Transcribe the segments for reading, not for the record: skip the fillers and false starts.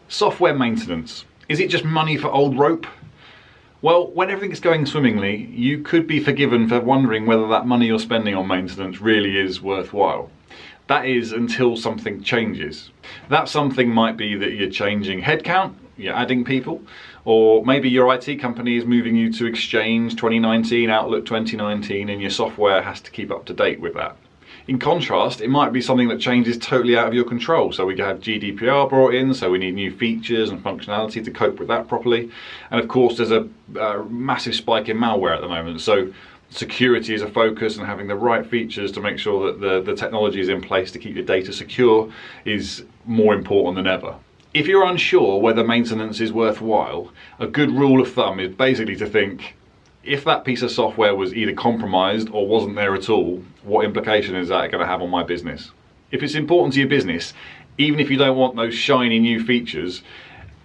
Software maintenance. Is it just money for old rope? Well, when everything's going swimmingly, you could be forgiven for wondering whether that money you're spending on maintenance really is worthwhile. That is until something changes. That something might be that you're changing headcount, you're adding people, or maybe your IT company is moving you to Exchange 2019, Outlook 2019, and your software has to keep up to date with that. In contrast, it might be something that changes totally out of your control. So we have GDPR brought in, so we need new features and functionality to cope with that properly. And of course, there's a massive spike in malware at the moment. So security is a focus, and having the right features to make sure that the technology is in place to keep your data secure is more important than ever. If you're unsure whether maintenance is worthwhile, a good rule of thumb is basically to think, if that piece of software was either compromised or wasn't there at all, what implication is that going to have on my business? If it's important to your business, even if you don't want those shiny new features,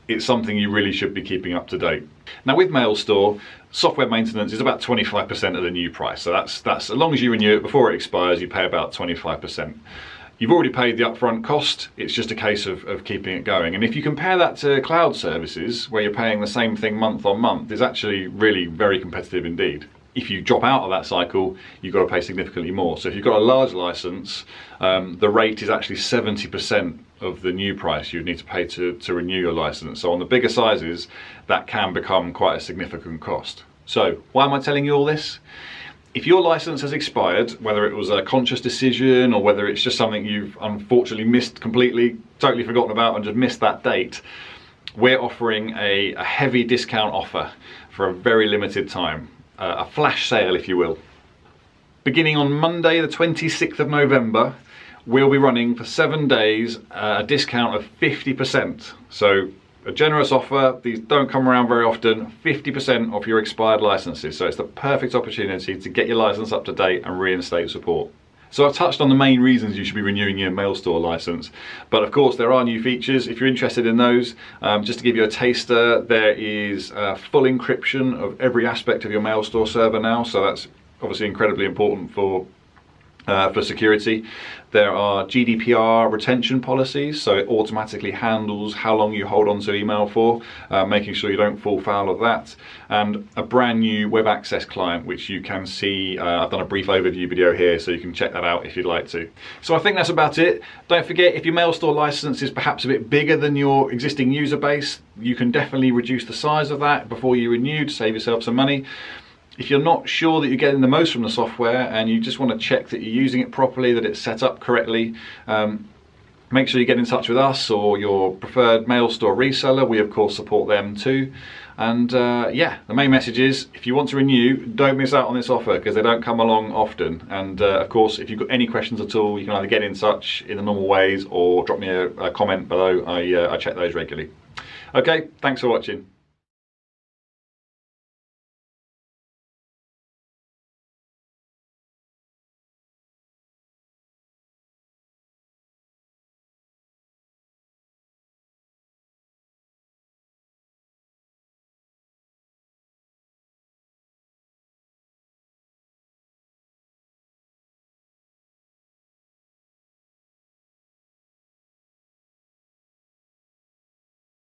it's something you really should be keeping up to date. Now with MailStore, software maintenance is about 25% of the new price. So that's as long as you renew it before it expires, you pay about 25%. You've already paid the upfront cost, it's just a case of keeping it going. And if you compare that to cloud services, where you're paying the same thing month on month, it's actually really very competitive indeed. If you drop out of that cycle, you've got to pay significantly more. So if you've got a large license, the rate is actually 70% of the new price you'd need to pay to renew your license. So on the bigger sizes, that can become quite a significant cost. So why am I telling you all this? If your license has expired, whether it was a conscious decision or whether it's just something you've unfortunately missed completely, totally forgotten about and just missed that date, we're offering a heavy discount offer for a very limited time. A flash sale, if you will. Beginning on Monday, the 26th of November, we'll be running for 7 days a discount of 50%. So a generous offer, these don't come around very often, 50% off your expired licenses. So it's the perfect opportunity to get your license up to date and reinstate support. So I've touched on the main reasons you should be renewing your MailStore license, but of course there are new features. If you're interested in those, just to give you a taster, there is full encryption of every aspect of your MailStore server now, so that's obviously incredibly important for security. There are GDPR retention policies, so it automatically handles how long you hold on to email for, making sure you don't fall foul of that. And a brand new web access client, which you can see, I've done a brief overview video here, so you can check that out if you'd like to. So I think that's about it. Don't forget, if your MailStore license is perhaps a bit bigger than your existing user base, you can definitely reduce the size of that before you renew to save yourself some money. If you're not sure that you're getting the most from the software and you just want to check that you're using it properly, that it's set up correctly, make sure you get in touch with us or your preferred MailStore reseller. We of course support them too. And yeah, the main message is, if you want to renew, don't miss out on this offer because they don't come along often. And of course, if you've got any questions at all, you can either get in touch in the normal ways or drop me a comment below. I check those regularly. Okay, thanks for watching.